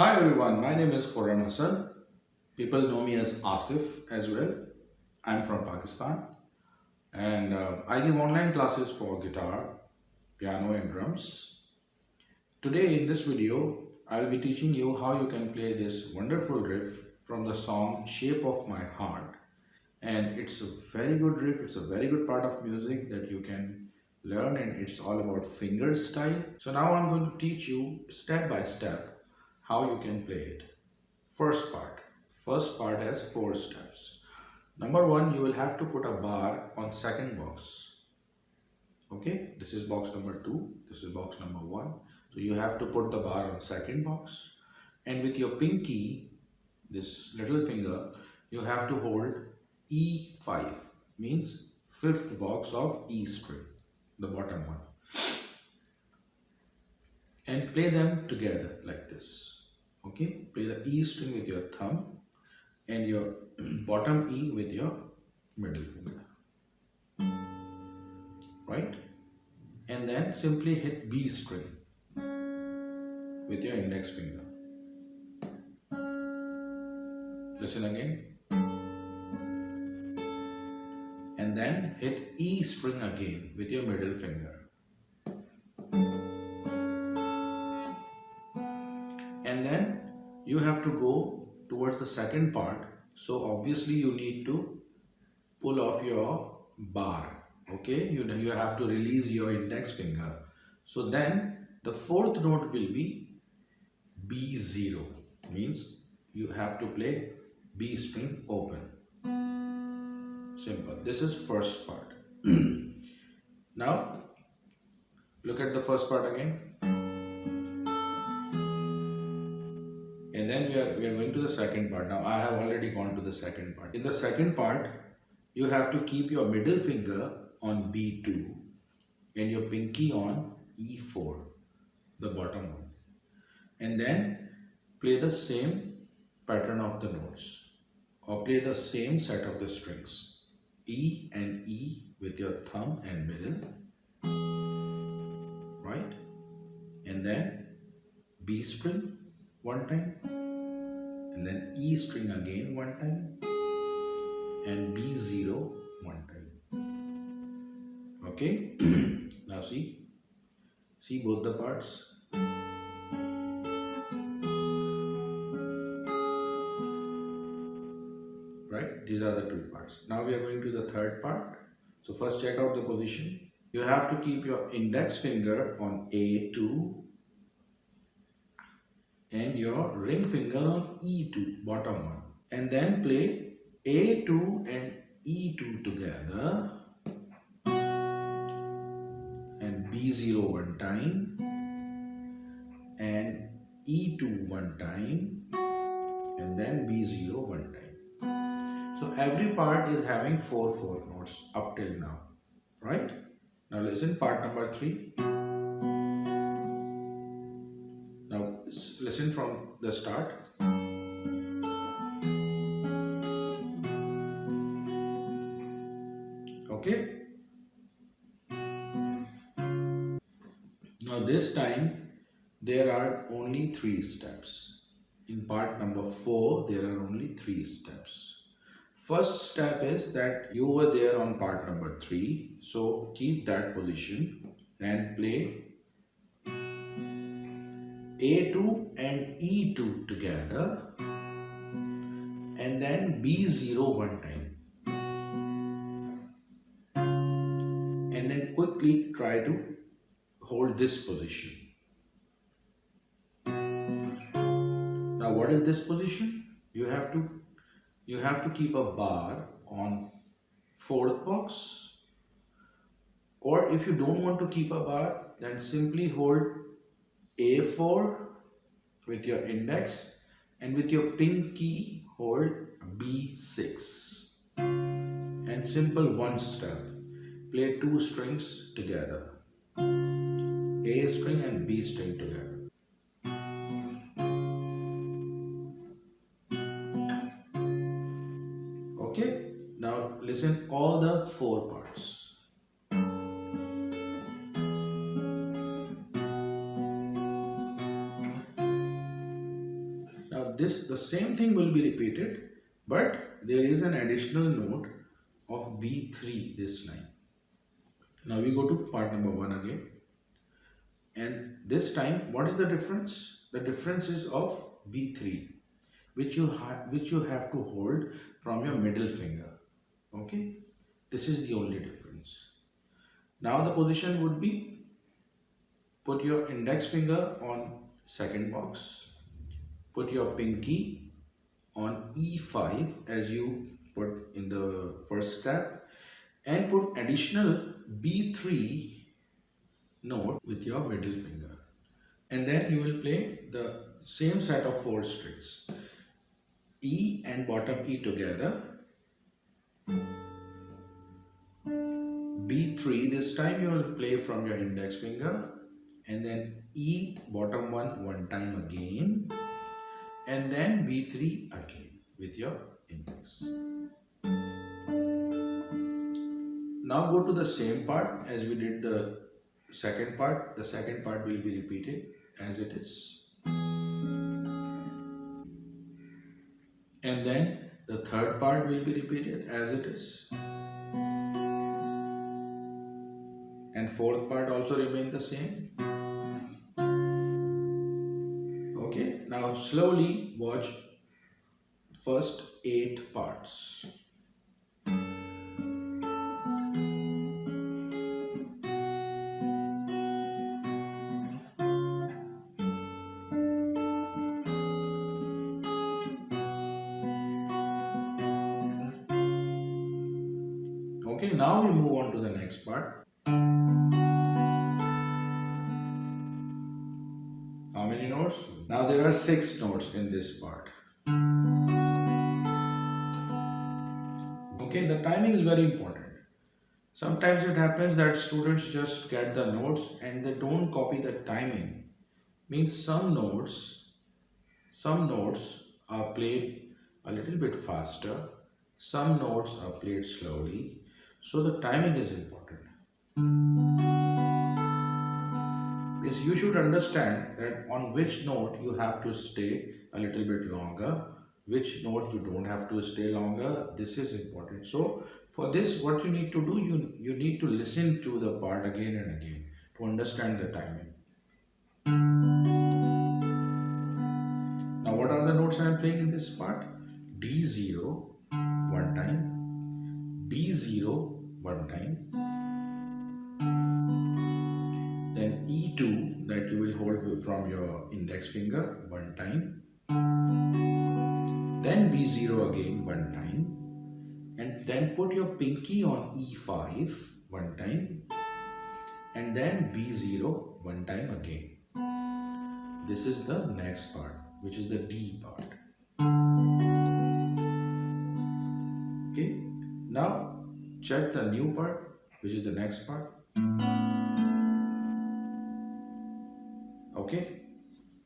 Hi everyone, my name is Khurram Hassan. People know me as Aasif as well. I'm from Pakistan and I give online classes for guitar, piano and drums. Today in this video, I'll be teaching you how you can play this wonderful riff from the song Shape of My Heart. And it's a very good riff, it's a very good part of music that you can learn, and it's all about fingerstyle. So now I'm going to teach you step by step how you can play it. First part. First part has 4 steps. Number 1, you will have to put a bar on second box. Okay, this is box number 2, this is box number 1. So you have to put the bar on second box, and with your pinky, this little finger, you have to hold E5, means fifth box of E string, the bottom one, and play them together like this. Okay, play the E string with your thumb and your bottom E with your middle finger, right? And then simply hit B string with your index finger. Listen again. And then hit E string again with your middle finger. And then you have to go towards the second part. So obviously you need to pull off your bar. Okay, you have to release your index finger. So then the fourth note will be B0, means you have to play B string open. Simple. This is first part. Now look at the first part again. And then we are going to the second part. Now I have already gone to the second part. In the second part, you have to keep your middle finger on B2 and your pinky on E4, the bottom one. And then play the same pattern of the notes, or play the same set of the strings, E and E with your thumb and middle, right? And then B string one time, and then E string again one time, and B0 one time. Okay? Now see both the parts. Right? These are the two parts. Now we are going to the third part. So first check out the position. You have to keep your index finger on A2 and your ring finger on E2, bottom one. And then play A2 and E2 together, and B0 one time and E2 one time, and then B0 one time. So every part is having 4 notes up till now, right? Now listen, part number 3. Now listen from the start. Okay? Now this time there are only 3 steps. In part number 4 there are only 3 steps. First step is that you were there on part number 3, so keep that position and play A2 and E2 together, and then B0 one time, and then quickly try to hold this position. Now what is this position? You have to keep a bar on fourth box, or if you don't want to keep a bar, then simply hold A4 with your index, and with your pinky hold B6, and simple one step, play 2 strings together, A string and B string together. Okay, now listen all the 4 parts. this, the same thing will be repeated, but there is an additional note of B3 this time. Now we go to part number 1 again. And this time, what is the difference? The difference is of B3, which you have to hold from your middle finger. Okay, this is the only difference. Now the position would be, put your index finger on second box, put your pinky on E5 as you put in the first step, and put additional B3 note with your middle finger. And then you will play the same set of 4 strings. E and bottom E together. B3, this time you will play from your index finger, and then E bottom one time again, and then B3 again with your index. Now go to the same part as we did the second part. The second part will be repeated as it is. And then the third part will be repeated as it is. And fourth part also remain the same. Okay, now slowly watch first 8 parts. Okay, now we move on to the next part. How many notes? Now there are 6 notes in this part. Okay, the timing is very important. Sometimes it happens that students just get the notes and they don't copy the timing. Means some notes are played a little bit faster, some notes are played slowly. So the timing is important. Is you should understand that on which note you have to stay a little bit longer, which note you don't have to stay longer. This is important. So for this, what you need to do, you need to listen to the part again and again to understand the timing. Now what are the notes I am playing in this part? D0 one time, B0 one time, then E2 that you will hold from your index finger one time, then B0 again one time, and then put your pinky on E5 one time, and then B0 one time again. This is the next part, which is the D part. Okay, now check the new part, which is the next part. Okay,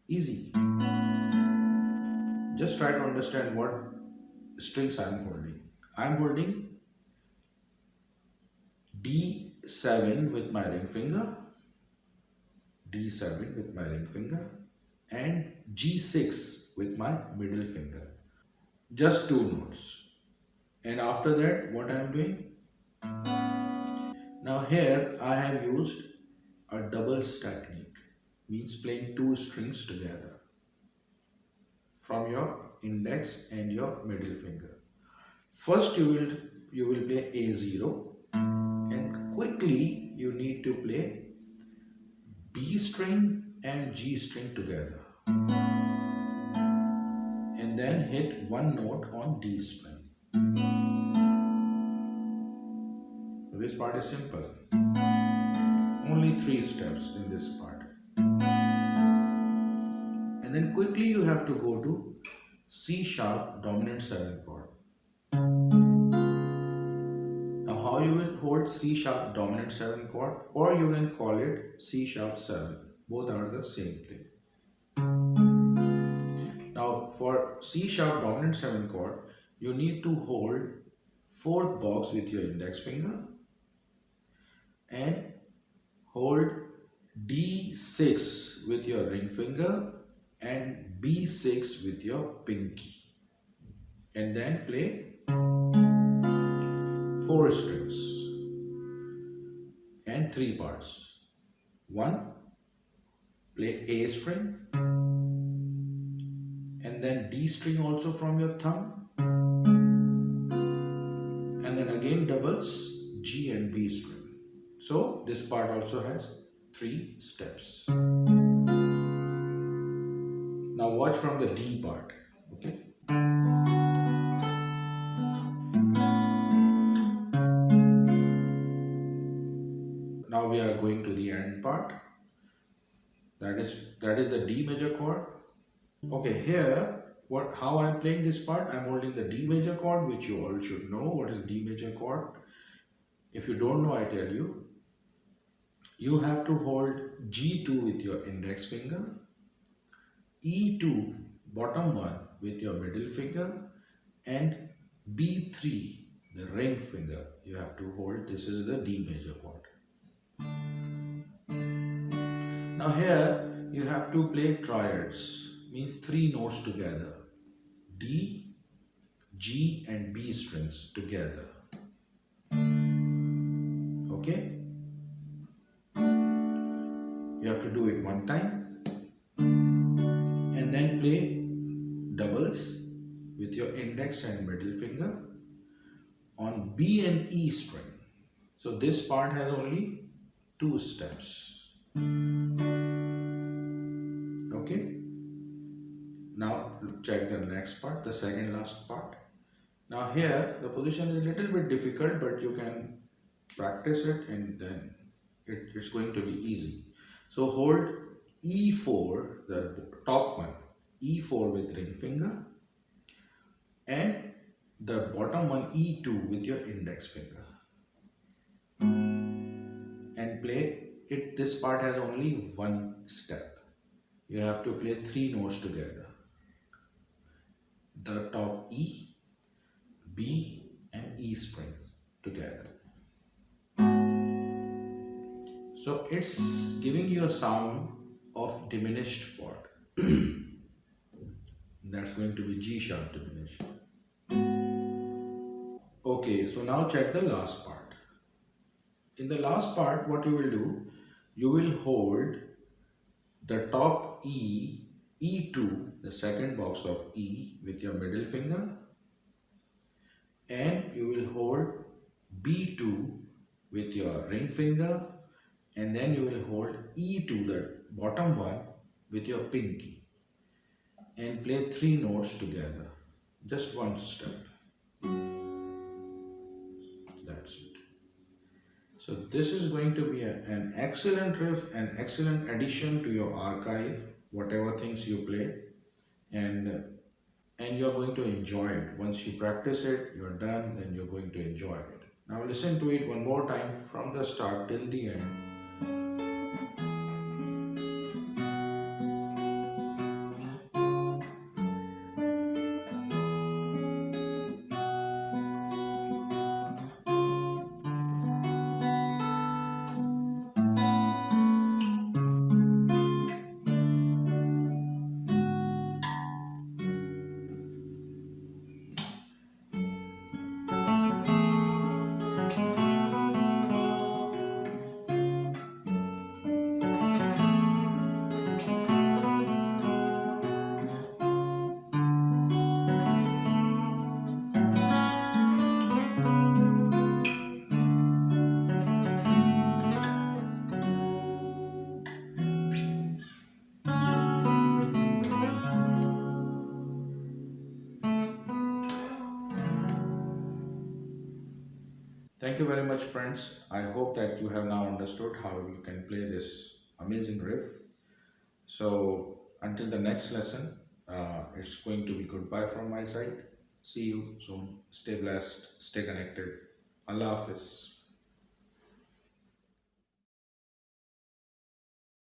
easy. Just try to understand what strings I am holding. I am holding D7 with my ring finger, D7 with my ring finger, and G6 with my middle finger. Just 2 notes. And after that, what I am doing? Now here I have used a double stack technique, means playing 2 strings together from your index and your middle finger. First you will play A0, and quickly you need to play B string and G string together, and then hit 1 note on D string. So this part is simple. Only 3 steps in this part. And then quickly you have to go to C sharp dominant 7 chord. Now how you will hold C sharp dominant 7 chord, or you can call it C sharp 7. Both are the same thing. Now for C sharp dominant 7 chord, you need to hold 4th box with your index finger and hold D6 with your ring finger and B6 with your pinky, and then play four strings and three parts. One, play A string, and then D string also from your thumb, and then again doubles G and B string. So this part also has three steps. Now watch from the D part. Okay. Now we are going to the end part. That is the D major chord. Okay, here how I'm playing this part, I'm holding the D major chord, which you all should know what is D major chord. If you don't know, I tell you, you have to hold G2 with your index finger, E2 bottom one with your middle finger, and B3 the ring finger you have to hold. This is the D major chord. Now here you have to play triads, means three notes together. D, G and B strings together. Okay? You have to do it one time and then play doubles with your index and middle finger on B and E string. So this part has only two steps. Okay? Now check the next part, the second last part. Now here the position is a little bit difficult, but you can practice it and then it's going to be easy. So hold E4, the top one, E4 with ring finger, and the bottom one E2 with your index finger, and play it. This part has only one step. You have to play three notes together. The top E, B and E string together. So it's giving you a sound of diminished chord. That's going to be G sharp diminished. Okay, so now check the last part. In the last part, what you will do, you will hold the top E, E2, the second box of E with your middle finger, and you will hold B2 with your ring finger, and then you will hold E2, the bottom one, with your pinky, and play three notes together. Just one step. That's it. So this is going to be an excellent riff, an excellent addition to your archive, whatever things you play, and you're going to enjoy it. Once you practice it, you're done, then you're going to enjoy it. Now listen to it one more time from the start till the end. Thank you very much, friends. I hope that you have now understood how you can play this amazing riff. So until the next lesson, it's going to be goodbye from my side. See you soon. Stay blessed. Stay connected. Allah Hafiz.